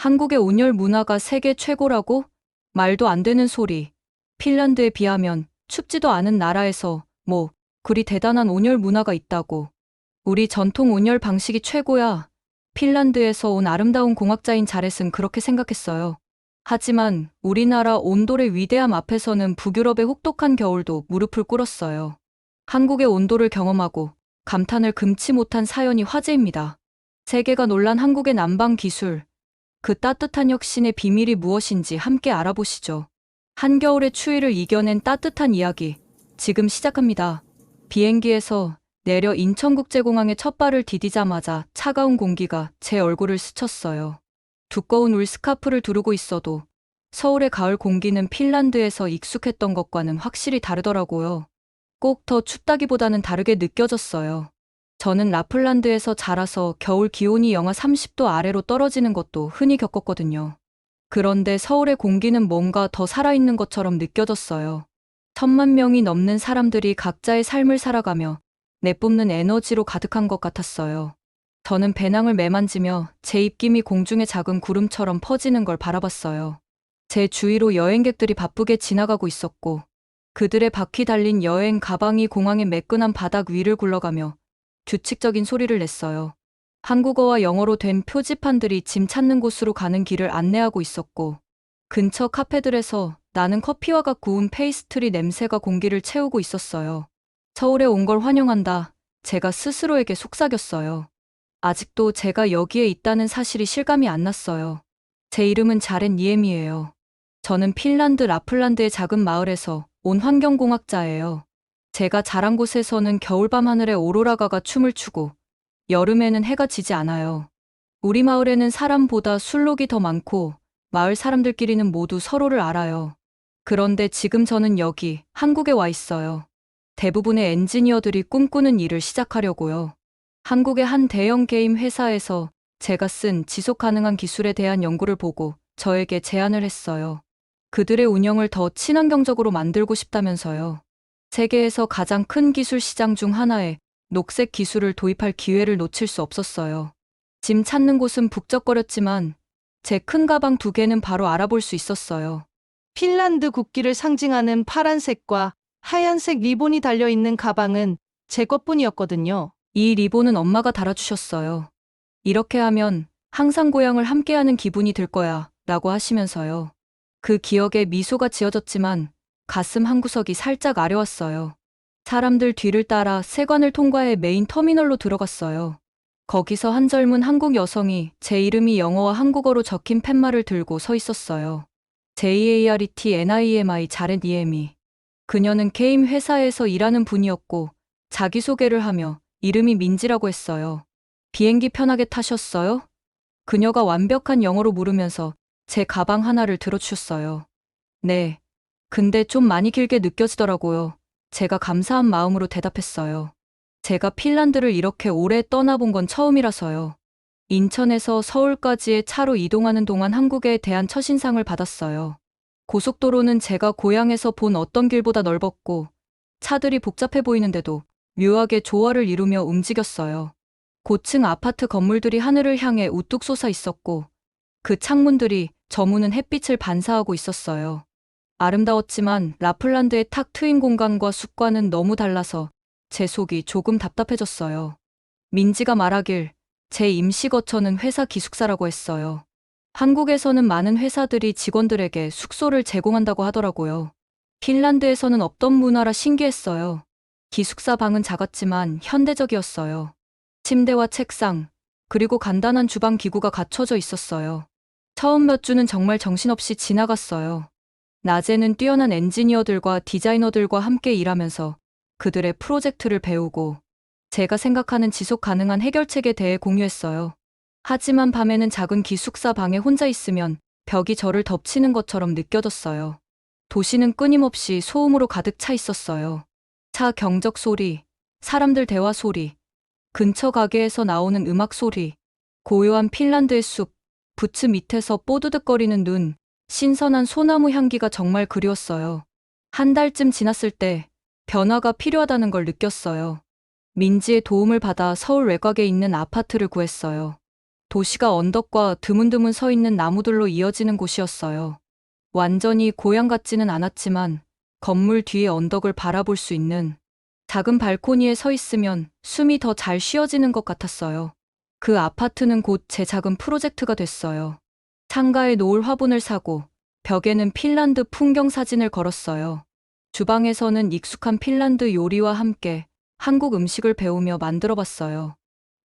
한국의 온열 문화가 세계 최고라고? 말도 안 되는 소리. 핀란드에 비하면 춥지도 않은 나라에서 뭐 그리 대단한 온열 문화가 있다고. 우리 전통 온열 방식이 최고야. 핀란드에서 온 아름다운 공학자인 자렛은 그렇게 생각했어요. 하지만 우리나라 온돌의 위대함 앞에서는 북유럽의 혹독한 겨울도 무릎을 꿇었어요. 한국의 온도를 경험하고 감탄을 금치 못한 사연이 화제입니다. 세계가 놀란 한국의 난방 기술. 그 따뜻한 혁신의 비밀이 무엇인지 함께 알아보시죠. 한겨울의 추위를 이겨낸 따뜻한 이야기. 지금 시작합니다. 비행기에서 내려 인천국제공항에 첫 발을 디디자마자 차가운 공기가 제 얼굴을 스쳤어요. 두꺼운 울 스카프를 두르고 있어도 서울의 가을 공기는 핀란드에서 익숙했던 것과는 확실히 다르더라고요. 꼭 더 춥다기보다는 다르게 느껴졌어요. 저는 라플란드에서 자라서 겨울 기온이 영하 30도 아래로 떨어지는 것도 흔히 겪었거든요. 그런데 서울의 공기는 뭔가 더 살아있는 것처럼 느껴졌어요. 1,000만 명이 넘는 사람들이 각자의 삶을 살아가며 내뿜는 에너지로 가득한 것 같았어요. 저는 배낭을 매만지며 제 입김이 공중의 작은 구름처럼 퍼지는 걸 바라봤어요. 제 주위로 여행객들이 바쁘게 지나가고 있었고 그들의 바퀴 달린 여행 가방이 공항의 매끈한 바닥 위를 굴러가며 규칙적인 소리를 냈어요. 한국어와 영어로 된 표지판들이 짐 찾는 곳으로 가는 길을 안내하고 있었고 근처 카페들에서 나는 커피와 각 구운 페이스트리 냄새가 공기를 채우고 있었어요. 서울에 온 걸 환영한다. 제가 스스로에게 속삭였어요. 아직도 제가 여기에 있다는 사실이 실감이 안 났어요. 제 이름은 자렛 니엠이에요. 저는 핀란드 라플란드의 작은 마을에서 온 환경공학자예요. 제가 자란 곳에서는 겨울밤 하늘에 오로라가가 춤을 추고 여름에는 해가 지지 않아요. 우리 마을에는 사람보다 술록이 더 많고 마을 사람들끼리는 모두 서로를 알아요. 그런데 지금 저는 여기 한국에 와 있어요. 대부분의 엔지니어들이 꿈꾸는 일을 시작하려고요. 한국의 한 대형 게임 회사에서 제가 쓴 지속 가능한 기술에 대한 연구를 보고 저에게 제안을 했어요. 그들의 운영을 더 친환경적으로 만들고 싶다면서요. 세계에서 가장 큰 기술 시장 중 하나에 녹색 기술을 도입할 기회를 놓칠 수 없었어요. 짐 찾는 곳은 북적거렸지만 제 큰 가방 2개는 바로 알아볼 수 있었어요. 핀란드 국기를 상징하는 파란색과 하얀색 리본이 달려있는 가방은 제 것뿐이었거든요. 이 리본은 엄마가 달아주셨어요. 이렇게 하면 항상 고향을 함께하는 기분이 들 거야 라고 하시면서요. 그 기억에 미소가 지어졌지만 가슴 한구석이 살짝 아려왔어요. 사람들 뒤를 따라 세관을 통과해 메인 터미널로 들어갔어요. 거기서 한 젊은 한국 여성이 제 이름이 영어와 한국어로 적힌 팻말을 들고 서 있었어요. JARET 자렛 니엠이. 그녀는 게임 회사에서 일하는 분이었고 자기소개를 하며 이름이 민지라고 했어요. 비행기 편하게 타셨어요? 그녀가 완벽한 영어로 물으면서 제 가방 하나를 들어주셨어요. 네. 근데 좀 많이 길게 느껴지더라고요. 제가 감사한 마음으로 대답했어요. 제가 핀란드를 이렇게 오래 떠나본 건 처음이라서요. 인천에서 서울까지의 차로 이동하는 동안 한국에 대한 첫인상을 받았어요. 고속도로는 제가 고향에서 본 어떤 길보다 넓었고 차들이 복잡해 보이는데도 묘하게 조화를 이루며 움직였어요. 고층 아파트 건물들이 하늘을 향해 우뚝 솟아 있었고 그 창문들이 저무는 햇빛을 반사하고 있었어요. 아름다웠지만 라플란드의 탁 트인 공간과 숲과는 너무 달라서 제 속이 조금 답답해졌어요. 민지가 말하길 제 임시 거처는 회사 기숙사라고 했어요. 한국에서는 많은 회사들이 직원들에게 숙소를 제공한다고 하더라고요. 핀란드에서는 없던 문화라 신기했어요. 기숙사 방은 작았지만 현대적이었어요. 침대와 책상, 그리고 간단한 주방 기구가 갖춰져 있었어요. 처음 몇 주는 정말 정신없이 지나갔어요. 낮에는 뛰어난 엔지니어들과 디자이너들과 함께 일하면서 그들의 프로젝트를 배우고 제가 생각하는 지속 가능한 해결책에 대해 공유했어요. 하지만 밤에는 작은 기숙사 방에 혼자 있으면 벽이 저를 덮치는 것처럼 느껴졌어요. 도시는 끊임없이 소음으로 가득 차 있었어요. 차 경적 소리, 사람들 대화 소리, 근처 가게에서 나오는 음악 소리, 고요한 핀란드의 숲, 부츠 밑에서 뽀드득거리는 눈, 신선한 소나무 향기가 정말 그리웠어요. 한 달쯤 지났을 때 변화가 필요하다는 걸 느꼈어요. 민지의 도움을 받아 서울 외곽에 있는 아파트를 구했어요. 도시가 언덕과 드문드문 서 있는 나무들로 이어지는 곳이었어요. 완전히 고향 같지는 않았지만 건물 뒤의 언덕을 바라볼 수 있는 작은 발코니에 서 있으면 숨이 더 잘 쉬어지는 것 같았어요. 그 아파트는 곧 제 작은 프로젝트가 됐어요. 창가에 놓을 화분을 사고 벽에는 핀란드 풍경 사진을 걸었어요. 주방에서는 익숙한 핀란드 요리와 함께 한국 음식을 배우며 만들어 봤어요.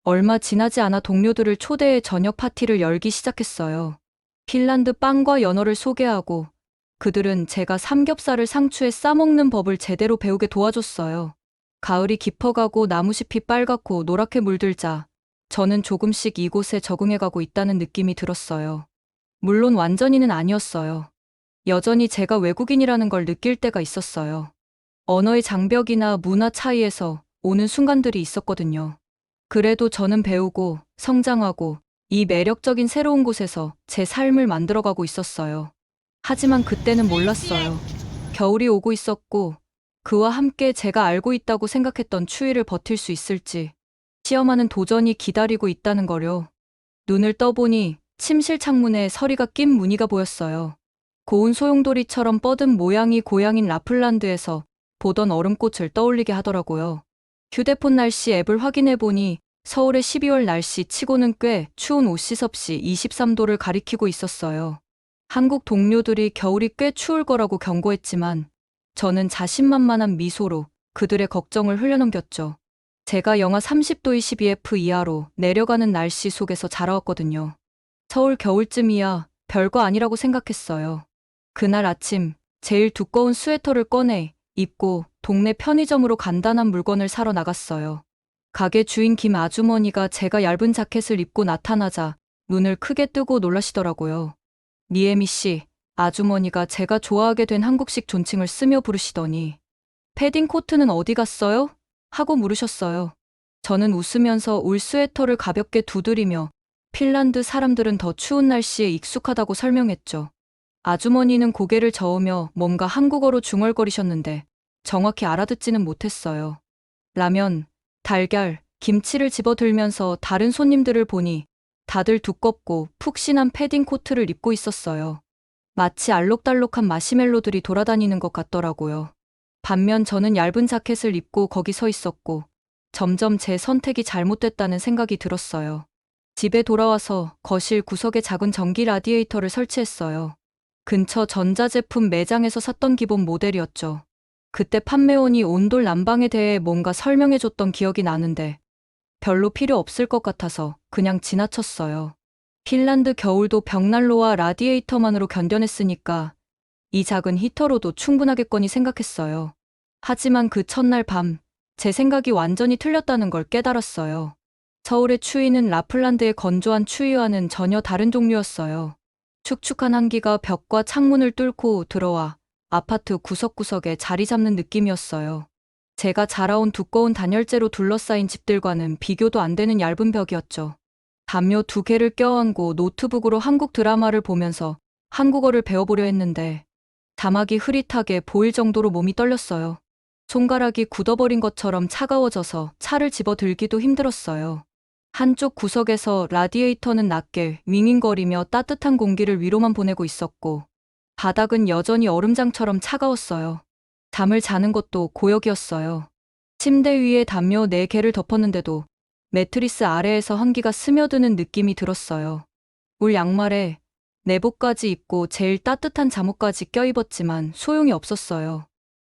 얼마 지나지 않아 동료들을 초대해 저녁 파티를 열기 시작했어요. 핀란드 빵과 연어를 소개하고 그들은 제가 삼겹살을 상추에 싸먹는 법을 제대로 배우게 도와줬어요. 가을이 깊어가고 나무숲이 빨갛고 노랗게 물들자 저는 조금씩 이곳에 적응해가고 있다는 느낌이 들었어요. 물론 완전히는 아니었어요. 여전히 제가 외국인이라는 걸 느낄 때가 있었어요. 언어의 장벽이나 문화 차이에서 오는 순간들이 있었거든요. 그래도 저는 배우고 성장하고 이 매력적인 새로운 곳에서 제 삶을 만들어가고 있었어요. 하지만 그때는 몰랐어요. 겨울이 오고 있었고 그와 함께 제가 알고 있다고 생각했던 추위를 버틸 수 있을지 시험하는 도전이 기다리고 있다는 거요. 눈을 떠보니 침실 창문에 서리가 낀 무늬가 보였어요. 고운 소용돌이처럼 뻗은 모양이 고향인 라플란드에서 보던 얼음꽃을 떠올리게 하더라고요. 휴대폰 날씨 앱을 확인해 보니 서울의 12월 날씨 치고는 꽤 추운 옷시섭시 23도를 가리키고 있었어요. 한국 동료들이 겨울이 꽤 추울 거라고 경고했지만 저는 자신만만한 미소로 그들의 걱정을 흘려넘겼죠. 제가 영하 30도 22F 이하로 내려가는 날씨 속에서 자라왔거든요. 서울 겨울쯤이야 별거 아니라고 생각했어요. 그날 아침 제일 두꺼운 스웨터를 꺼내 입고 동네 편의점으로 간단한 물건을 사러 나갔어요. 가게 주인 김 아주머니가 제가 얇은 자켓을 입고 나타나자 눈을 크게 뜨고 놀라시더라고요. 니에미 씨, 아주머니가 제가 좋아하게 된 한국식 존칭을 쓰며 부르시더니 패딩 코트는 어디 갔어요? 하고 물으셨어요. 저는 웃으면서 울 스웨터를 가볍게 두드리며 핀란드 사람들은 더 추운 날씨에 익숙하다고 설명했죠. 아주머니는 고개를 저으며 뭔가 한국어로 중얼거리셨는데 정확히 알아듣지는 못했어요. 라면, 달걀, 김치를 집어들면서 다른 손님들을 보니 다들 두껍고 푹신한 패딩 코트를 입고 있었어요. 마치 알록달록한 마시멜로들이 돌아다니는 것 같더라고요. 반면 저는 얇은 자켓을 입고 거기 서 있었고 점점 제 선택이 잘못됐다는 생각이 들었어요. 집에 돌아와서 거실 구석에 작은 전기 라디에이터를 설치했어요. 근처 전자제품 매장에서 샀던 기본 모델이었죠. 그때 판매원이 온돌 난방에 대해 뭔가 설명해줬던 기억이 나는데 별로 필요 없을 것 같아서 그냥 지나쳤어요. 핀란드 겨울도 벽난로와 라디에이터만으로 견뎌냈으니까 이 작은 히터로도 충분하겠거니 생각했어요. 하지만 그 첫날 밤, 제 생각이 완전히 틀렸다는 걸 깨달았어요. 서울의 추위는 라플란드의 건조한 추위와는 전혀 다른 종류였어요. 축축한 한기가 벽과 창문을 뚫고 들어와 아파트 구석구석에 자리 잡는 느낌이었어요. 제가 자라온 두꺼운 단열재로 둘러싸인 집들과는 비교도 안 되는 얇은 벽이었죠. 담요 2개를 껴안고 노트북으로 한국 드라마를 보면서 한국어를 배워보려 했는데 자막이 흐릿하게 보일 정도로 몸이 떨렸어요. 손가락이 굳어버린 것처럼 차가워져서 차를 집어들기도 힘들었어요. 한쪽 구석에서 라디에이터는 낮게 윙윙거리며 따뜻한 공기를 위로만 보내고 있었고 바닥은 여전히 얼음장처럼 차가웠어요. 잠을 자는 것도 고역이었어요. 침대 위에 담요 4개를 덮었는데도 매트리스 아래에서 한기가 스며드는 느낌이 들었어요. 울 양말에 내복까지 입고 제일 따뜻한 잠옷까지 껴입었지만 소용이 없었어요.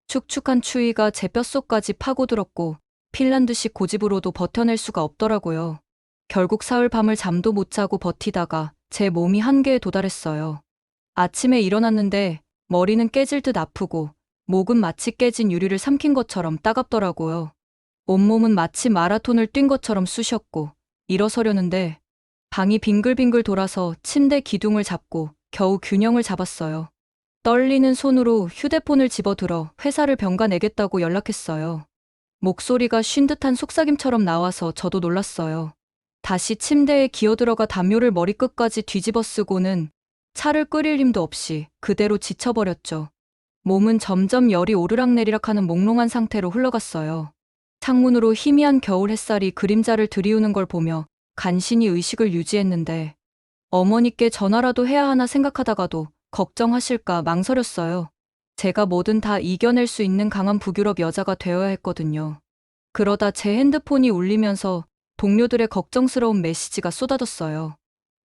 축축한 추위가 제 뼛속까지 파고들었고 핀란드식 고집으로도 버텨낼 수가 없더라고요. 결국 사흘 밤을 잠도 못 자고 버티다가 제 몸이 한계에 도달했어요. 아침에 일어났는데 머리는 깨질 듯 아프고 목은 마치 깨진 유리를 삼킨 것처럼 따갑더라고요. 온몸은 마치 마라톤을 뛴 것처럼 쑤셨고 일어서려는데 방이 빙글빙글 돌아서 침대 기둥을 잡고 겨우 균형을 잡았어요. 떨리는 손으로 휴대폰을 집어들어 회사를 병가내겠다고 연락했어요. 목소리가 쉰 듯한 속삭임처럼 나와서 저도 놀랐어요. 다시 침대에 기어들어가 담요를 머리끝까지 뒤집어 쓰고는 차를 끓일 힘도 없이 그대로 지쳐버렸죠. 몸은 점점 열이 오르락내리락하는 몽롱한 상태로 흘러갔어요. 창문으로 희미한 겨울 햇살이 그림자를 들이우는 걸 보며 간신히 의식을 유지했는데 어머니께 전화라도 해야 하나 생각하다가도 걱정하실까 망설였어요. 제가 뭐든 다 이겨낼 수 있는 강한 북유럽 여자가 되어야 했거든요. 그러다 제 핸드폰이 울리면서 동료들의 걱정스러운 메시지가 쏟아졌어요.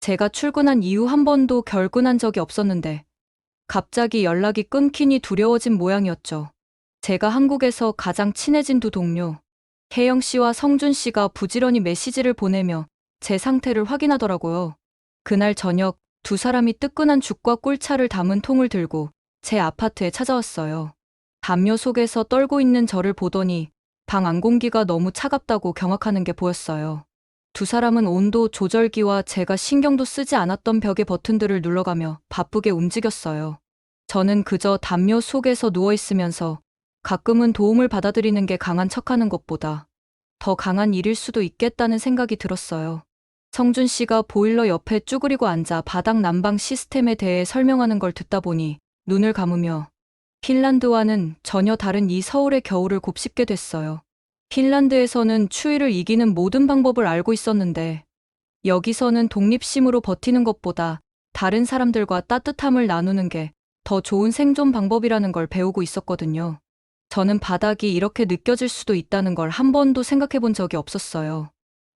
제가 출근한 이후 한 번도 결근한 적이 없었는데 갑자기 연락이 끊기니 두려워진 모양이었죠. 제가 한국에서 가장 친해진 두 동료, 혜영 씨와 성준 씨가 부지런히 메시지를 보내며 제 상태를 확인하더라고요. 그날 저녁 두 사람이 뜨끈한 죽과 꿀차를 담은 통을 들고 제 아파트에 찾아왔어요. 담요 속에서 떨고 있는 저를 보더니 방 안공기가 너무 차갑다고 경악하는 게 보였어요. 두 사람은 온도 조절기와 제가 신경도 쓰지 않았던 벽의 버튼들을 눌러가며 바쁘게 움직였어요. 저는 그저 담요 속에서 누워있으면서 가끔은 도움을 받아들이는 게 강한 척하는 것보다 더 강한 일일 수도 있겠다는 생각이 들었어요. 성준 씨가 보일러 옆에 쭈그리고 앉아 바닥 난방 시스템에 대해 설명하는 걸 듣다 보니 눈을 감으며 핀란드와는 전혀 다른 이 서울의 겨울을 곱씹게 됐어요. 핀란드에서는 추위를 이기는 모든 방법을 알고 있었는데 여기서는 독립심으로 버티는 것보다 다른 사람들과 따뜻함을 나누는 게 더 좋은 생존 방법이라는 걸 배우고 있었거든요. 저는 바닥이 이렇게 느껴질 수도 있다는 걸 한 번도 생각해 본 적이 없었어요.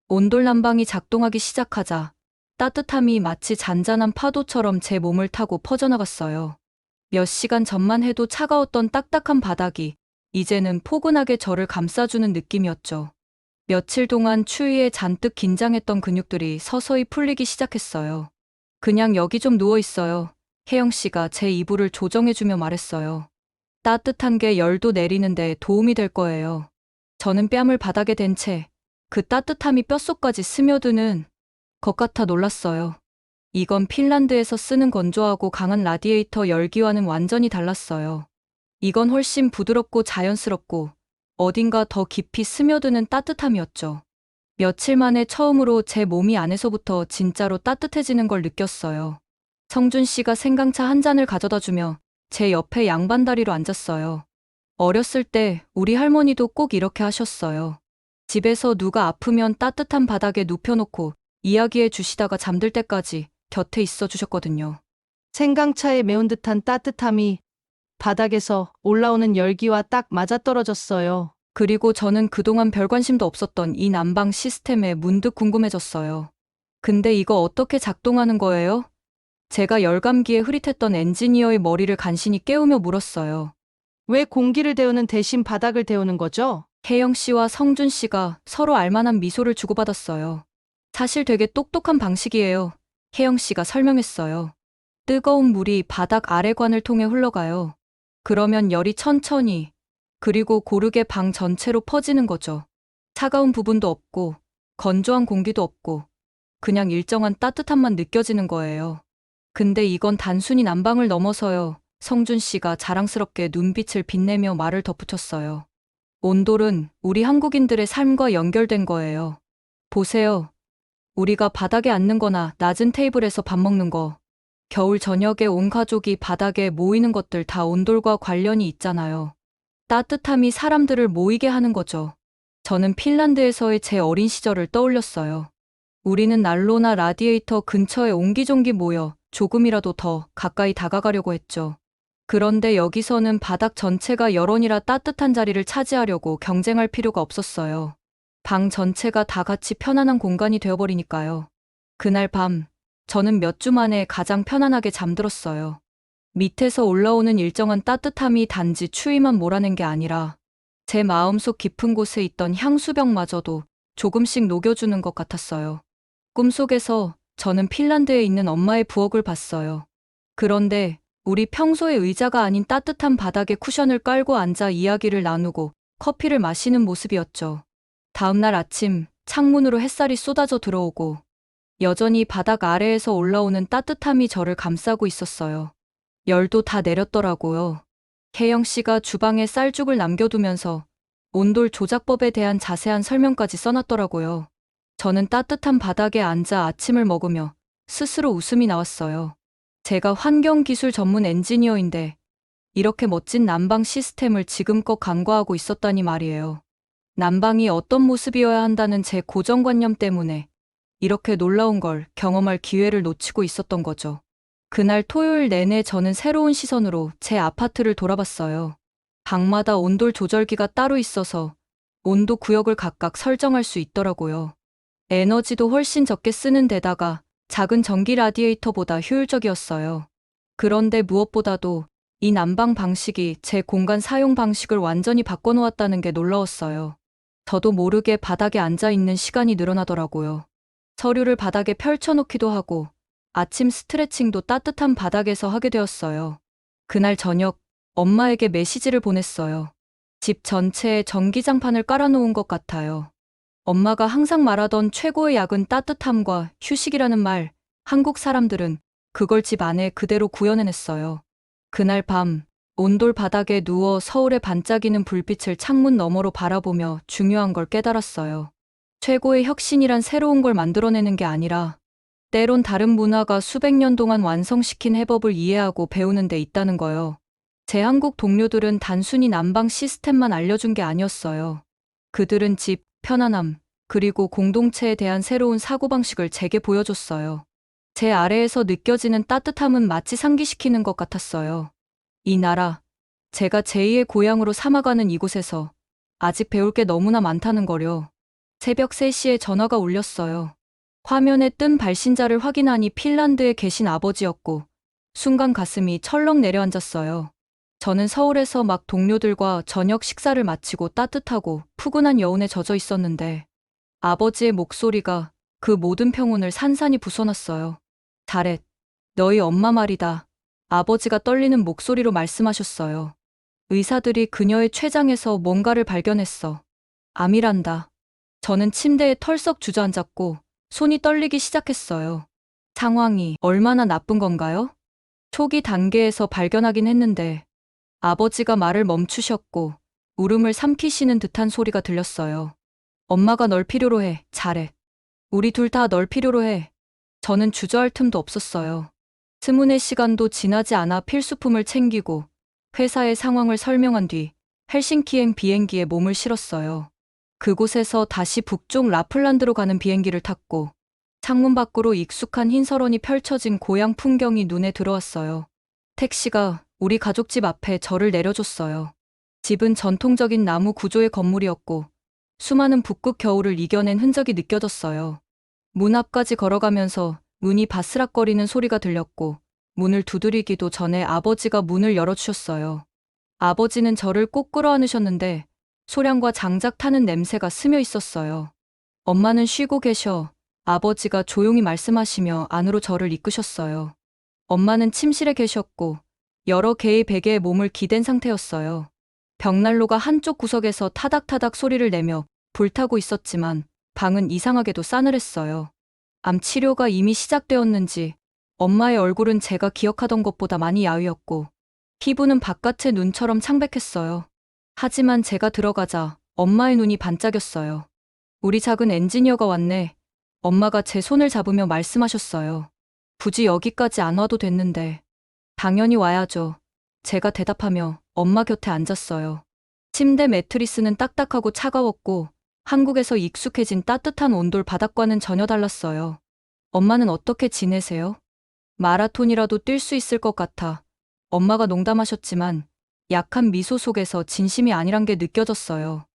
온돌 난방이 작동하기 시작하자 따뜻함이 마치 잔잔한 파도처럼 제 몸을 타고 퍼져나갔어요. 몇 시간 전만 해도 차가웠던 딱딱한 바닥이 이제는 포근하게 저를 감싸주는 느낌이었죠. 며칠 동안 추위에 잔뜩 긴장했던 근육들이 서서히 풀리기 시작했어요. 그냥 여기 좀 누워 있어요. 혜영 씨가 제 이불을 조정해주며 말했어요. 따뜻한 게 열도 내리는데 도움이 될 거예요. 저는 뺨을 바닥에 댄 채 그 따뜻함이 뼛속까지 스며드는 것 같아 놀랐어요. 이건 핀란드에서 쓰는 건조하고 강한 라디에이터 열기와는 완전히 달랐어요. 이건 훨씬 부드럽고 자연스럽고 어딘가 더 깊이 스며드는 따뜻함이었죠. 며칠 만에 처음으로 제 몸이 안에서부터 진짜로 따뜻해지는 걸 느꼈어요. 성준 씨가 생강차 한 잔을 가져다 주며 제 옆에 양반다리로 앉았어요. 어렸을 때 우리 할머니도 꼭 이렇게 하셨어요. 집에서 누가 아프면 따뜻한 바닥에 눕혀놓고 이야기해 주시다가 잠들 때까지 곁에 있어 주셨거든요. 생강차의 매운 듯한 따뜻함이 바닥에서 올라오는 열기와 딱 맞아떨어졌어요. 그리고 저는 그동안 별 관심도 없었던 이 난방 시스템에 문득 궁금해졌어요. 근데 이거 어떻게 작동하는 거예요? 제가 열감기에 흐릿했던 엔지니어의 머리를 간신히 깨우며 물었어요. 왜 공기를 데우는 대신 바닥을 데우는 거죠? 혜영 씨와 성준 씨가 서로 알만한 미소를 주고받았어요. 사실 되게 똑똑한 방식이에요. 혜영 씨가 설명했어요. 뜨거운 물이 바닥 아래관을 통해 흘러가요. 그러면 열이 천천히, 그리고 고르게 방 전체로 퍼지는 거죠. 차가운 부분도 없고, 건조한 공기도 없고, 그냥 일정한 따뜻함만 느껴지는 거예요. 근데 이건 단순히 난방을 넘어서요. 성준 씨가 자랑스럽게 눈빛을 빛내며 말을 덧붙였어요. 온돌은 우리 한국인들의 삶과 연결된 거예요. 보세요. 우리가 바닥에 앉는 거나 낮은 테이블에서 밥 먹는 거, 겨울 저녁에 온 가족이 바닥에 모이는 것들 다 온돌과 관련이 있잖아요. 따뜻함이 사람들을 모이게 하는 거죠. 저는 핀란드에서의 제 어린 시절을 떠올렸어요. 우리는 난로나 라디에이터 근처에 옹기종기 모여 조금이라도 더 가까이 다가가려고 했죠. 그런데 여기서는 바닥 전체가 여론이라 따뜻한 자리를 차지하려고 경쟁할 필요가 없었어요. 방 전체가 다 같이 편안한 공간이 되어버리니까요. 그날 밤, 저는 몇 주 만에 가장 편안하게 잠들었어요. 밑에서 올라오는 일정한 따뜻함이 단지 추위만 몰아낸 게 아니라 제 마음속 깊은 곳에 있던 향수병마저도 조금씩 녹여주는 것 같았어요. 꿈속에서 저는 핀란드에 있는 엄마의 부엌을 봤어요. 그런데 우리 평소의 의자가 아닌 따뜻한 바닥에 쿠션을 깔고 앉아 이야기를 나누고 커피를 마시는 모습이었죠. 다음날 아침 창문으로 햇살이 쏟아져 들어오고 여전히 바닥 아래에서 올라오는 따뜻함이 저를 감싸고 있었어요. 열도 다 내렸더라고요. 혜영 씨가 주방에 쌀죽을 남겨두면서 온돌 조작법에 대한 자세한 설명까지 써놨더라고요. 저는 따뜻한 바닥에 앉아 아침을 먹으며 스스로 웃음이 나왔어요. 제가 환경기술 전문 엔지니어인데 이렇게 멋진 난방 시스템을 지금껏 간과하고 있었다니 말이에요. 난방이 어떤 모습이어야 한다는 제 고정관념 때문에 이렇게 놀라운 걸 경험할 기회를 놓치고 있었던 거죠. 그날 토요일 내내 저는 새로운 시선으로 제 아파트를 돌아봤어요. 방마다 온돌 조절기가 따로 있어서 온도 구역을 각각 설정할 수 있더라고요. 에너지도 훨씬 적게 쓰는 데다가 작은 전기 라디에이터보다 효율적이었어요. 그런데 무엇보다도 이 난방 방식이 제 공간 사용 방식을 완전히 바꿔놓았다는 게 놀라웠어요. 저도 모르게 바닥에 앉아 있는 시간이 늘어나더라고요. 서류를 바닥에 펼쳐놓기도 하고 아침 스트레칭도 따뜻한 바닥에서 하게 되었어요. 그날 저녁 엄마에게 메시지를 보냈어요. 집 전체에 전기장판을 깔아놓은 것 같아요. 엄마가 항상 말하던 최고의 약은 따뜻함과 휴식이라는 말, 한국 사람들은 그걸 집 안에 그대로 구현해냈어요. 그날 밤, 온돌 바닥에 누워 서울의 반짝이는 불빛을 창문 너머로 바라보며 중요한 걸 깨달았어요. 최고의 혁신이란 새로운 걸 만들어내는 게 아니라 때론 다른 문화가 수백 년 동안 완성시킨 해법을 이해하고 배우는 데 있다는 거요. 제 한국 동료들은 단순히 난방 시스템만 알려준 게 아니었어요. 그들은 집, 편안함, 그리고 공동체에 대한 새로운 사고방식을 제게 보여줬어요. 제 아래에서 느껴지는 따뜻함은 마치 상기시키는 것 같았어요. 이 나라, 제가 제2의 고향으로 삼아가는 이곳에서 아직 배울 게 너무나 많다는 거려. 새벽 3시에 전화가 울렸어요. 화면에 뜬 발신자를 확인하니 핀란드에 계신 아버지였고 순간 가슴이 철렁 내려앉았어요. 저는 서울에서 막 동료들과 저녁 식사를 마치고 따뜻하고 푸근한 여운에 젖어 있었는데 아버지의 목소리가 그 모든 평온을 산산이 부숴놨어요. 자렛, 너희 엄마 말이다. 아버지가 떨리는 목소리로 말씀하셨어요. 의사들이 그녀의 췌장에서 뭔가를 발견했어. 암이란다. 저는 침대에 털썩 주저앉았고 손이 떨리기 시작했어요. 상황이 얼마나 나쁜 건가요? 초기 단계에서 발견하긴 했는데 아버지가 말을 멈추셨고 울음을 삼키시는 듯한 소리가 들렸어요. 엄마가 널 필요로 해, 잘해. 우리 둘 다 널 필요로 해. 저는 주저할 틈도 없었어요. 스문의 시간도 지나지 않아 필수품을 챙기고 회사의 상황을 설명한 뒤 헬싱키행 비행기에 몸을 실었어요. 그곳에서 다시 북쪽 라플란드로 가는 비행기를 탔고 창문 밖으로 익숙한 흰설원이 펼쳐진 고향 풍경이 눈에 들어왔어요. 택시가 우리 가족 집 앞에 저를 내려줬어요. 집은 전통적인 나무 구조의 건물이었고 수많은 북극 겨울을 이겨낸 흔적이 느껴졌어요. 문 앞까지 걸어가면서 문이 바스락거리는 소리가 들렸고 문을 두드리기도 전에 아버지가 문을 열어주셨어요. 아버지는 저를 꼭 끌어안으셨는데 소량과 장작 타는 냄새가 스며 있었어요. 엄마는 쉬고 계셔. 아버지가 조용히 말씀하시며 안으로 저를 이끄셨어요. 엄마는 침실에 계셨고 여러 개의 베개에 몸을 기댄 상태였어요. 벽난로가 한쪽 구석에서 타닥타닥 소리를 내며 불타고 있었지만 방은 이상하게도 싸늘했어요. 암 치료가 이미 시작되었는지 엄마의 얼굴은 제가 기억하던 것보다 많이 야위었고 피부는 바깥의 눈처럼 창백했어요. 하지만 제가 들어가자 엄마의 눈이 반짝였어요. 우리 작은 엔지니어가 왔네. 엄마가 제 손을 잡으며 말씀하셨어요. 굳이 여기까지 안 와도 됐는데. 당연히 와야죠. 제가 대답하며 엄마 곁에 앉았어요. 침대 매트리스는 딱딱하고 차가웠고 한국에서 익숙해진 따뜻한 온돌 바닥과는 전혀 달랐어요. 엄마는 어떻게 지내세요? 마라톤이라도 뛸 수 있을 것 같아. 엄마가 농담하셨지만 약한 미소 속에서 진심이 아니란 게 느껴졌어요.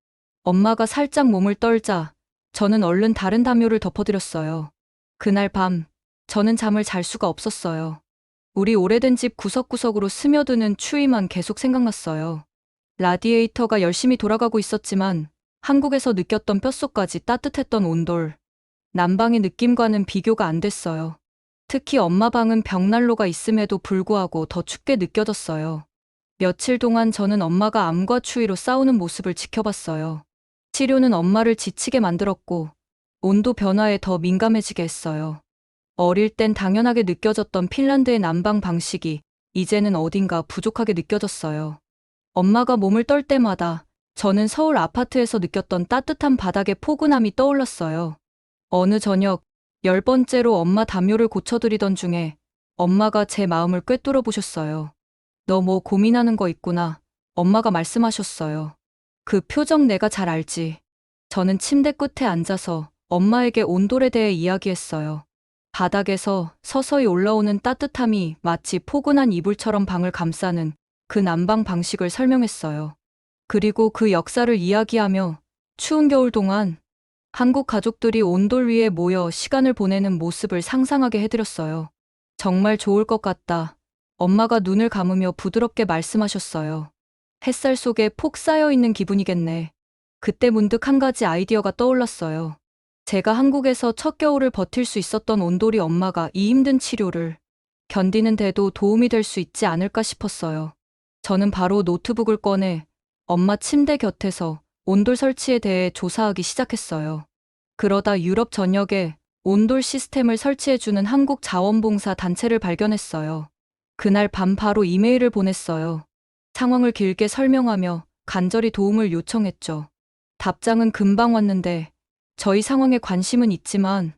엄마가 살짝 몸을 떨자 저는 얼른 다른 담요를 덮어드렸어요. 그날 밤 저는 잠을 잘 수가 없었어요. 우리 오래된 집 구석구석으로 스며드는 추위만 계속 생각났어요. 라디에이터가 열심히 돌아가고 있었지만 한국에서 느꼈던 뼛속까지 따뜻했던 온돌, 난방의 느낌과는 비교가 안 됐어요. 특히 엄마 방은 벽난로가 있음에도 불구하고 더 춥게 느껴졌어요. 며칠 동안 저는 엄마가 암과 추위로 싸우는 모습을 지켜봤어요. 치료는 엄마를 지치게 만들었고 온도 변화에 더 민감해지게 했어요. 어릴 땐 당연하게 느껴졌던 핀란드의 난방 방식이 이제는 어딘가 부족하게 느껴졌어요. 엄마가 몸을 떨 때마다 저는 서울 아파트에서 느꼈던 따뜻한 바닥의 포근함이 떠올랐어요. 어느 저녁 10번째로 엄마 담요를 고쳐드리던 중에 엄마가 제 마음을 꿰뚫어 보셨어요. 너 뭐 고민하는 거 있구나. 엄마가 말씀하셨어요. 그 표정 내가 잘 알지. 저는 침대 끝에 앉아서 엄마에게 온돌에 대해 이야기했어요. 바닥에서 서서히 올라오는 따뜻함이 마치 포근한 이불처럼 방을 감싸는 그 난방 방식을 설명했어요. 그리고 그 역사를 이야기하며 추운 겨울 동안 한국 가족들이 온돌 위에 모여 시간을 보내는 모습을 상상하게 해드렸어요. 정말 좋을 것 같다. 엄마가 눈을 감으며 부드럽게 말씀하셨어요. 햇살 속에 폭 쌓여 있는 기분이겠네. 그때 문득 한 가지 아이디어가 떠올랐어요. 제가 한국에서 첫 겨울을 버틸 수 있었던 온돌이 엄마가 이 힘든 치료를 견디는 데도 도움이 될 수 있지 않을까 싶었어요. 저는 바로 노트북을 꺼내 엄마 침대 곁에서 온돌 설치에 대해 조사하기 시작했어요. 그러다 유럽 전역에 온돌 시스템을 설치해주는 한국 자원봉사 단체를 발견했어요. 그날 밤 바로 이메일을 보냈어요. 상황을 길게 설명하며 간절히 도움을 요청했죠. 답장은 금방 왔는데 저희 상황에 관심은 있지만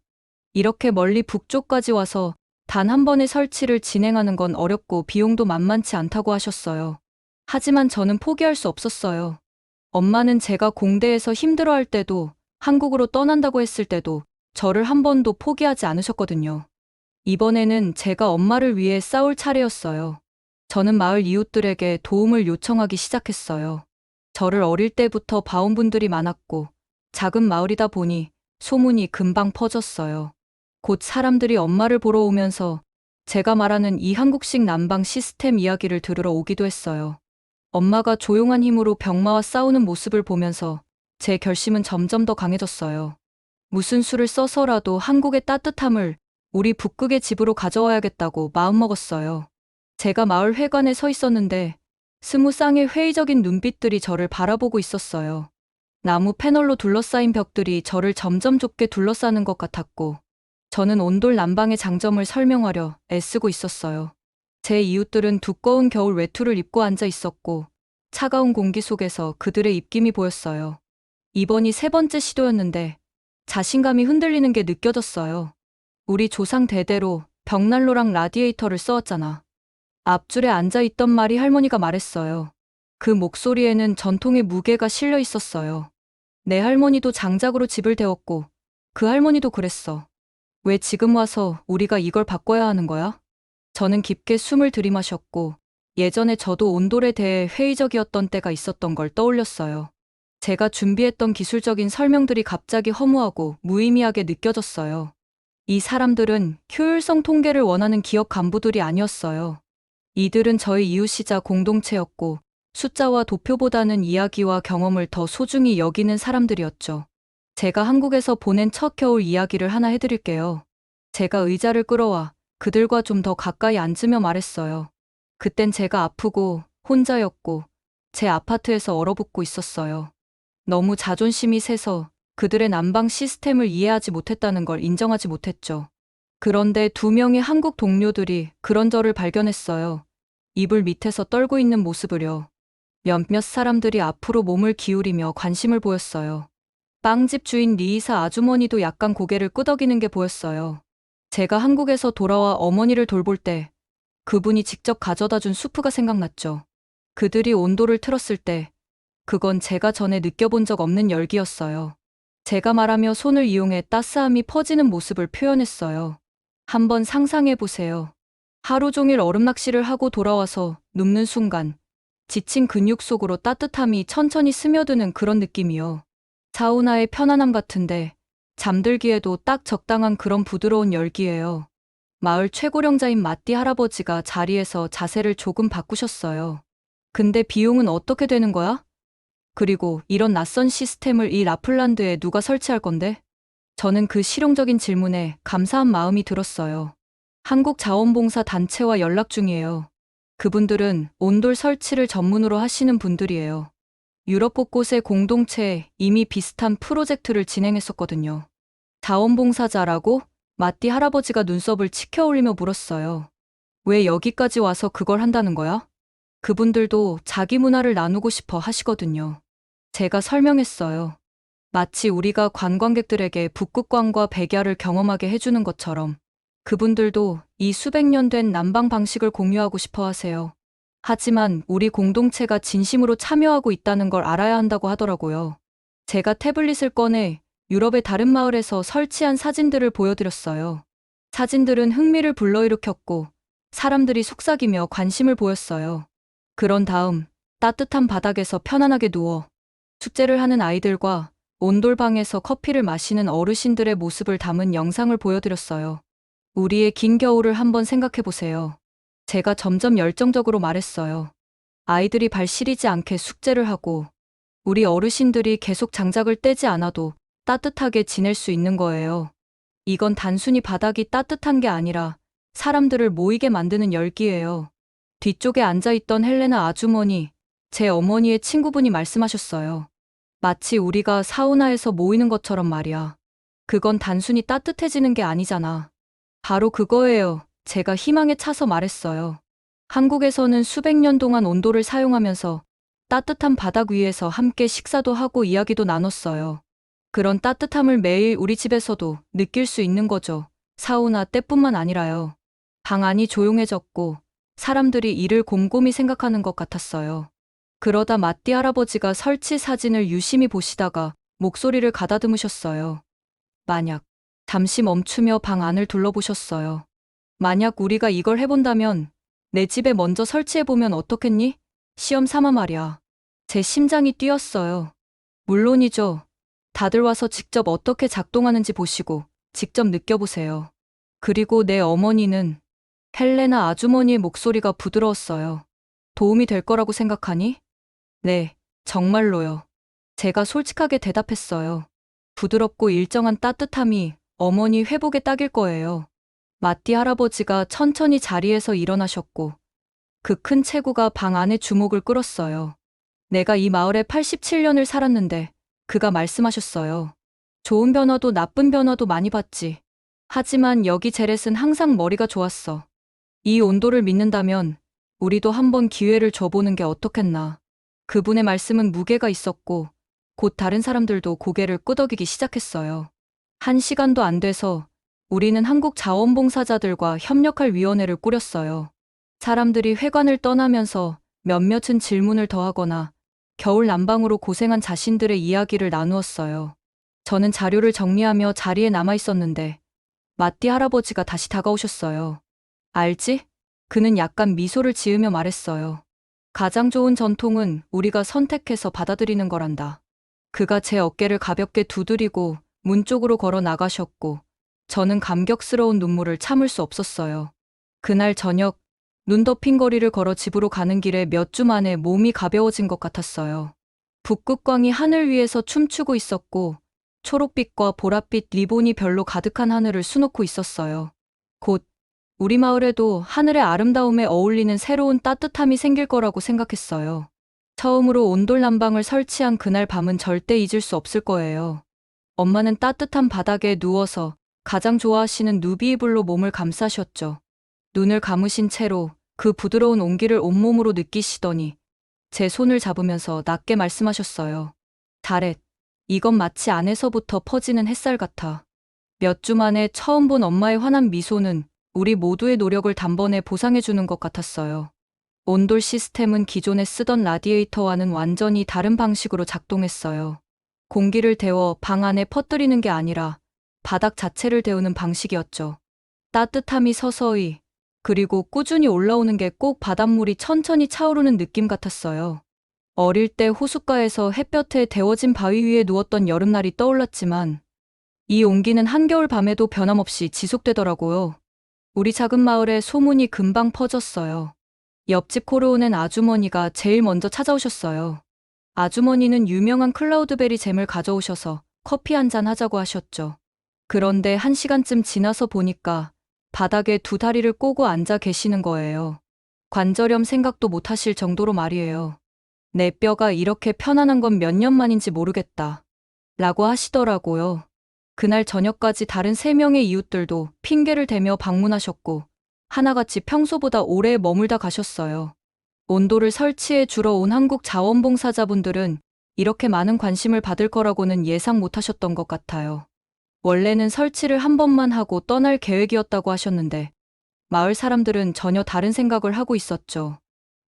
이렇게 멀리 북쪽까지 와서 단 한 번의 설치를 진행하는 건 어렵고 비용도 만만치 않다고 하셨어요. 하지만 저는 포기할 수 없었어요. 엄마는 제가 공대에서 힘들어할 때도 한국으로 떠난다고 했을 때도 저를 한 번도 포기하지 않으셨거든요. 이번에는 제가 엄마를 위해 싸울 차례였어요. 저는 마을 이웃들에게 도움을 요청하기 시작했어요. 저를 어릴 때부터 봐온 분들이 많았고 작은 마을이다 보니 소문이 금방 퍼졌어요. 곧 사람들이 엄마를 보러 오면서 제가 말하는 이 한국식 난방 시스템 이야기를 들으러 오기도 했어요. 엄마가 조용한 힘으로 병마와 싸우는 모습을 보면서 제 결심은 점점 더 강해졌어요. 무슨 수를 써서라도 한국의 따뜻함을 우리 북극의 집으로 가져와야겠다고 마음먹었어요. 제가 마을 회관에 서 있었는데 20쌍의 회의적인 눈빛들이 저를 바라보고 있었어요. 나무 패널로 둘러싸인 벽들이 저를 점점 좁게 둘러싸는 것 같았고 저는 온돌 난방의 장점을 설명하려 애쓰고 있었어요. 제 이웃들은 두꺼운 겨울 외투를 입고 앉아 있었고 차가운 공기 속에서 그들의 입김이 보였어요. 이번이 세 번째 시도였는데 자신감이 흔들리는 게 느껴졌어요. 우리 조상 대대로 벽난로랑 라디에이터를 써왔잖아. 앞줄에 앉아있던 말이 할머니가 말했어요. 그 목소리에는 전통의 무게가 실려 있었어요. 내 할머니도 장작으로 집을 데웠고 그 할머니도 그랬어. 왜 지금 와서 우리가 이걸 바꿔야 하는 거야? 저는 깊게 숨을 들이마셨고 예전에 저도 온돌에 대해 회의적이었던 때가 있었던 걸 떠올렸어요. 제가 준비했던 기술적인 설명들이 갑자기 허무하고 무의미하게 느껴졌어요. 이 사람들은 효율성 통계를 원하는 기업 간부들이 아니었어요. 이들은 저희 이웃이자 공동체였고 숫자와 도표보다는 이야기와 경험을 더 소중히 여기는 사람들이었죠. 제가 한국에서 보낸 첫 겨울 이야기를 하나 해드릴게요. 제가 의자를 끌어와 그들과 좀 더 가까이 앉으며 말했어요. 그땐 제가 아프고 혼자였고 제 아파트에서 얼어붙고 있었어요. 너무 자존심이 세서 그들의 난방 시스템을 이해하지 못했다는 걸 인정하지 못했죠. 그런데 두 명의 한국 동료들이 그런 저를 발견했어요. 이불 밑에서 떨고 있는 모습을요. 몇몇 사람들이 앞으로 몸을 기울이며 관심을 보였어요. 빵집 주인 리이사 아주머니도 약간 고개를 끄덕이는 게 보였어요. 제가 한국에서 돌아와 어머니를 돌볼 때 그분이 직접 가져다 준 수프가 생각났죠. 그들이 온도를 틀었을 때 그건 제가 전에 느껴본 적 없는 열기였어요. 제가 말하며 손을 이용해 따스함이 퍼지는 모습을 표현했어요. 한번 상상해 보세요. 하루 종일 얼음 낚시를 하고 돌아와서 눕는 순간 지친 근육 속으로 따뜻함이 천천히 스며드는 그런 느낌이요. 사우나의 편안함 같은데 잠들기에도 딱 적당한 그런 부드러운 열기예요. 마을 최고령자인 마띠 할아버지가 자리에서 자세를 조금 바꾸셨어요. 근데 비용은 어떻게 되는 거야? 그리고 이런 낯선 시스템을 이 라플란드에 누가 설치할 건데? 저는 그 실용적인 질문에 감사한 마음이 들었어요. 한국 자원봉사 단체와 연락 중이에요. 그분들은 온돌 설치를 전문으로 하시는 분들이에요. 유럽 곳곳의 공동체에 이미 비슷한 프로젝트를 진행했었거든요. 자원봉사자라고? 마띠 할아버지가 눈썹을 치켜 올리며 물었어요. 왜 여기까지 와서 그걸 한다는 거야? 그분들도 자기 문화를 나누고 싶어 하시거든요. 제가 설명했어요. 마치 우리가 관광객들에게 북극광과 백야를 경험하게 해주는 것처럼 그분들도 이 수백 년 된 난방 방식을 공유하고 싶어 하세요. 하지만 우리 공동체가 진심으로 참여하고 있다는 걸 알아야 한다고 하더라고요. 제가 태블릿을 꺼내 유럽의 다른 마을에서 설치한 사진들을 보여드렸어요. 사진들은 흥미를 불러일으켰고 사람들이 속삭이며 관심을 보였어요. 그런 다음 따뜻한 바닥에서 편안하게 누워 숙제를 하는 아이들과 온돌방에서 커피를 마시는 어르신들의 모습을 담은 영상을 보여드렸어요. 우리의 긴 겨울을 한번 생각해 보세요. 제가 점점 열정적으로 말했어요. 아이들이 발 시리지 않게 숙제를 하고 우리 어르신들이 계속 장작을 떼지 않아도 따뜻하게 지낼 수 있는 거예요. 이건 단순히 바닥이 따뜻한 게 아니라 사람들을 모이게 만드는 열기예요. 뒤쪽에 앉아있던 헬레나 아주머니, 제 어머니의 친구분이 말씀하셨어요. 마치 우리가 사우나에서 모이는 것처럼 말이야. 그건 단순히 따뜻해지는 게 아니잖아. 바로 그거예요. 제가 희망에 차서 말했어요. 한국에서는 수백 년 동안 온돌을 사용하면서 따뜻한 바닥 위에서 함께 식사도 하고 이야기도 나눴어요. 그런 따뜻함을 매일 우리 집에서도 느낄 수 있는 거죠. 사우나 때뿐만 아니라요. 방 안이 조용해졌고 사람들이 일을 곰곰이 생각하는 것 같았어요. 그러다 마띠 할아버지가 설치 사진을 유심히 보시다가 목소리를 가다듬으셨어요. 만약 잠시 멈추며 방 안을 둘러보셨어요. 만약 우리가 이걸 해본다면 내 집에 먼저 설치해보면 어떻겠니? 시험 삼아 말이야. 제 심장이 뛰었어요. 물론이죠. 다들 와서 직접 어떻게 작동하는지 보시고 직접 느껴보세요. 그리고 내 어머니는 헬레나 아주머니의 목소리가 부드러웠어요. 도움이 될 거라고 생각하니? 네, 정말로요. 제가 솔직하게 대답했어요. 부드럽고 일정한 따뜻함이 어머니 회복에 딱일 거예요. 마띠 할아버지가 천천히 자리에서 일어나셨고 그 큰 체구가 방 안의 주목을 끌었어요. 내가 이 마을에 87년을 살았는데 그가 말씀하셨어요. 좋은 변화도 나쁜 변화도 많이 봤지. 하지만 여기 제렛은 항상 머리가 좋았어. 이 온도를 믿는다면 우리도 한번 기회를 줘보는 게 어떻겠나. 그분의 말씀은 무게가 있었고 곧 다른 사람들도 고개를 끄덕이기 시작했어요. 1시간도 안 돼서 우리는 한국 자원봉사자들과 협력할 위원회를 꾸렸어요. 사람들이 회관을 떠나면서 몇몇은 질문을 더하거나 겨울 난방으로 고생한 자신들의 이야기를 나누었어요. 저는 자료를 정리하며 자리에 남아 있었는데 마띠 할아버지가 다시 다가오셨어요. 알지? 그는 약간 미소를 지으며 말했어요. 가장 좋은 전통은 우리가 선택해서 받아들이는 거란다. 그가 제 어깨를 가볍게 두드리고 문 쪽으로 걸어 나가셨고 저는 감격스러운 눈물을 참을 수 없었어요. 그날 저녁 눈 덮인 거리를 걸어 집으로 가는 길에 몇 주 만에 몸이 가벼워진 것 같았어요. 북극광이 하늘 위에서 춤추고 있었고 초록빛과 보랏빛 리본이 별로 가득한 하늘을 수놓고 있었어요. 곧 우리 마을에도 하늘의 아름다움에 어울리는 새로운 따뜻함이 생길 거라고 생각했어요. 처음으로 온돌 난방을 설치한 그날 밤은 절대 잊을 수 없을 거예요. 엄마는 따뜻한 바닥에 누워서 가장 좋아하시는 누비이불로 몸을 감싸셨죠. 눈을 감으신 채로 그 부드러운 온기를 온몸으로 느끼시더니 제 손을 잡으면서 낮게 말씀하셨어요. 자렛, 이건 마치 안에서부터 퍼지는 햇살 같아. 몇 주 만에 처음 본 엄마의 환한 미소는 우리 모두의 노력을 단번에 보상해주는 것 같았어요. 온돌 시스템은 기존에 쓰던 라디에이터와는 완전히 다른 방식으로 작동했어요. 공기를 데워 방 안에 퍼뜨리는 게 아니라 바닥 자체를 데우는 방식이었죠. 따뜻함이 서서히 그리고 꾸준히 올라오는 게 꼭 바닷물이 천천히 차오르는 느낌 같았어요. 어릴 때 호숫가에서 햇볕에 데워진 바위 위에 누웠던 여름날이 떠올랐지만 이 온기는 한겨울 밤에도 변함없이 지속되더라고요. 우리 작은 마을에 소문이 금방 퍼졌어요. 옆집 코르온엔 아주머니가 제일 먼저 찾아오셨어요. 아주머니는 유명한 클라우드베리 잼을 가져오셔서 커피 한잔 하자고 하셨죠. 그런데 1시간쯤 지나서 보니까 바닥에 두 다리를 꼬고 앉아 계시는 거예요. 관절염 생각도 못 하실 정도로 말이에요. 내 뼈가 이렇게 편안한 건 몇 년 만인지 모르겠다. 라고 하시더라고요. 그날 저녁까지 다른 3명의 이웃들도 핑계를 대며 방문하셨고 하나같이 평소보다 오래 머물다 가셨어요. 온돌을 설치해 주러 온 한국 자원봉사자분들은 이렇게 많은 관심을 받을 거라고는 예상 못 하셨던 것 같아요. 원래는 설치를 한 번만 하고 떠날 계획이었다고 하셨는데 마을 사람들은 전혀 다른 생각을 하고 있었죠.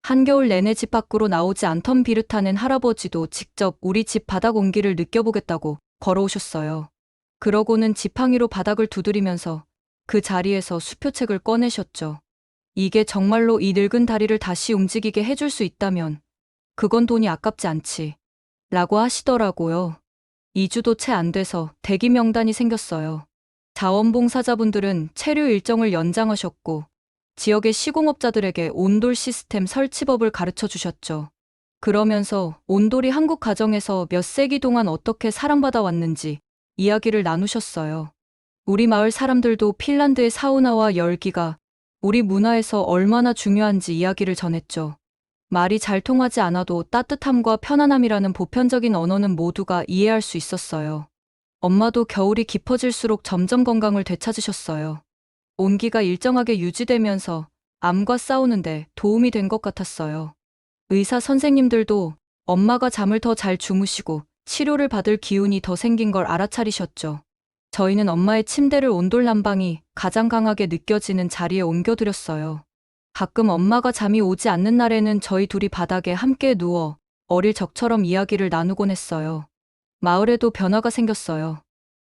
한겨울 내내 집 밖으로 나오지 않던 비르타는 할아버지도 직접 우리 집 바닥 온기를 느껴보겠다고 걸어오셨어요. 그러고는 지팡이로 바닥을 두드리면서 그 자리에서 수표책을 꺼내셨죠. 이게 정말로 이 늙은 다리를 다시 움직이게 해줄 수 있다면 그건 돈이 아깝지 않지. 라고 하시더라고요. 2주도 채 안 돼서 대기 명단이 생겼어요. 자원봉사자분들은 체류 일정을 연장하셨고 지역의 시공업자들에게 온돌 시스템 설치법을 가르쳐 주셨죠. 그러면서 온돌이 한국 가정에서 몇 세기 동안 어떻게 사랑받아 왔는지 이야기를 나누셨어요. 우리 마을 사람들도 핀란드의 사우나와 열기가 우리 문화에서 얼마나 중요한지 이야기를 전했죠. 말이 잘 통하지 않아도 따뜻함과 편안함이라는 보편적인 언어는 모두가 이해할 수 있었어요. 엄마도 겨울이 깊어질수록 점점 건강을 되찾으셨어요. 온기가 일정하게 유지되면서 암과 싸우는데 도움이 된 것 같았어요. 의사 선생님들도 엄마가 잠을 더 잘 주무시고 치료를 받을 기운이 더 생긴 걸 알아차리셨죠. 저희는 엄마의 침대를 온돌 난방이 가장 강하게 느껴지는 자리에 옮겨드렸어요. 가끔 엄마가 잠이 오지 않는 날에는 저희 둘이 바닥에 함께 누워 어릴 적처럼 이야기를 나누곤 했어요. 마을에도 변화가 생겼어요.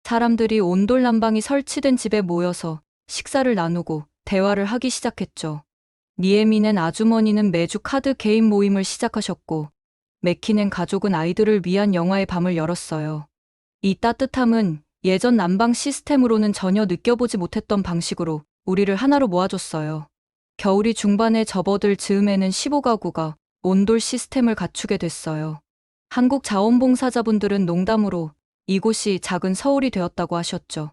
사람들이 온돌 난방이 설치된 집에 모여서 식사를 나누고 대화를 하기 시작했죠. 니에미넨 아주머니는 매주 카드 게임 모임을 시작하셨고 맥키넨 가족은 아이들을 위한 영화의 밤을 열었어요. 이 따뜻함은 예전 난방 시스템으로는 전혀 느껴보지 못했던 방식으로 우리를 하나로 모아줬어요. 겨울이 중반에 접어들 즈음에는 15가구가 온돌 시스템을 갖추게 됐어요. 한국 자원봉사자분들은 농담으로 이곳이 작은 서울이 되었다고 하셨죠.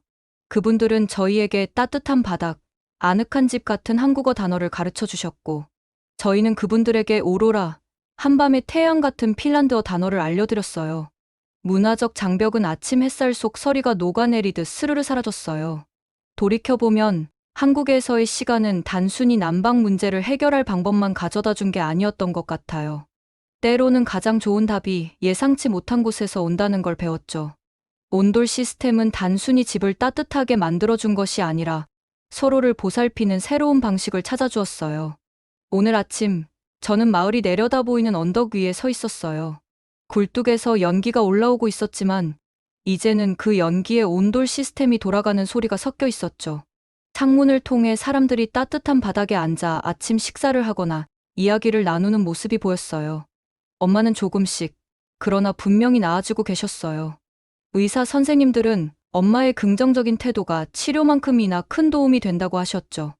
그분들은 저희에게 따뜻한 바닥, 아늑한 집 같은 한국어 단어를 가르쳐 주셨고, 저희는 그분들에게 오로라, 한밤의 태양 같은 핀란드어 단어를 알려드렸어요. 문화적 장벽은 아침 햇살 속 서리가 녹아내리듯 스르르 사라졌어요. 돌이켜보면 한국에서의 시간은 단순히 난방 문제를 해결할 방법만 가져다 준 게 아니었던 것 같아요. 때로는 가장 좋은 답이 예상치 못한 곳에서 온다는 걸 배웠죠. 온돌 시스템은 단순히 집을 따뜻하게 만들어준 것이 아니라 서로를 보살피는 새로운 방식을 찾아주었어요. 오늘 아침, 저는 마을이 내려다 보이는 언덕 위에 서 있었어요. 굴뚝에서 연기가 올라오고 있었지만, 이제는 그 연기에 온돌 시스템이 돌아가는 소리가 섞여 있었죠. 창문을 통해 사람들이 따뜻한 바닥에 앉아 아침 식사를 하거나 이야기를 나누는 모습이 보였어요. 엄마는 조금씩, 그러나 분명히 나아지고 계셨어요. 의사 선생님들은 엄마의 긍정적인 태도가 치료만큼이나 큰 도움이 된다고 하셨죠.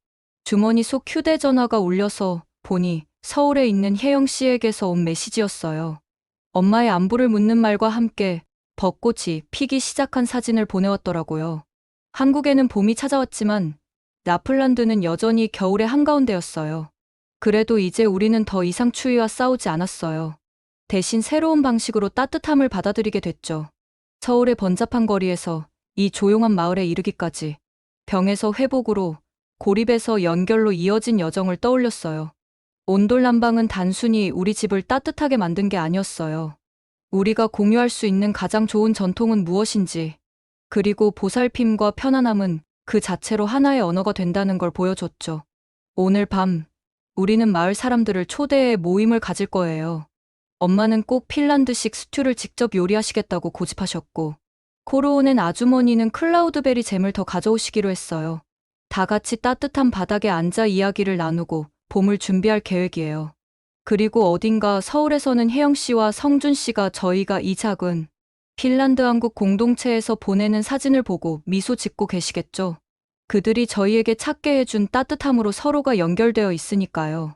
주머니 속 휴대전화가 울려서 보니 서울에 있는 혜영 씨에게서 온 메시지였어요. 엄마의 안부를 묻는 말과 함께 벚꽃이 피기 시작한 사진을 보내왔더라고요. 한국에는 봄이 찾아왔지만 라플란드는 여전히 겨울의 한가운데였어요. 그래도 이제 우리는 더 이상 추위와 싸우지 않았어요. 대신 새로운 방식으로 따뜻함을 받아들이게 됐죠. 서울의 번잡한 거리에서 이 조용한 마을에 이르기까지 병에서 회복으로 고립에서 연결로 이어진 여정을 떠올렸어요. 온돌 난방은 단순히 우리 집을 따뜻하게 만든 게 아니었어요. 우리가 공유할 수 있는 가장 좋은 전통은 무엇인지, 그리고 보살핌과 편안함은 그 자체로 하나의 언어가 된다는 걸 보여줬죠. 오늘 밤, 우리는 마을 사람들을 초대해 모임을 가질 거예요. 엄마는 꼭 핀란드식 스튜를 직접 요리하시겠다고 고집하셨고, 코르오넨 아주머니는 클라우드베리 잼을 더 가져오시기로 했어요. 다 같이 따뜻한 바닥에 앉아 이야기를 나누고 봄을 준비할 계획이에요. 그리고 어딘가 서울에서는 혜영 씨와 성준 씨가 저희가 이 작은 핀란드 한국 공동체에서 보내는 사진을 보고 미소 짓고 계시겠죠. 그들이 저희에게 찾게 해준 따뜻함으로 서로가 연결되어 있으니까요.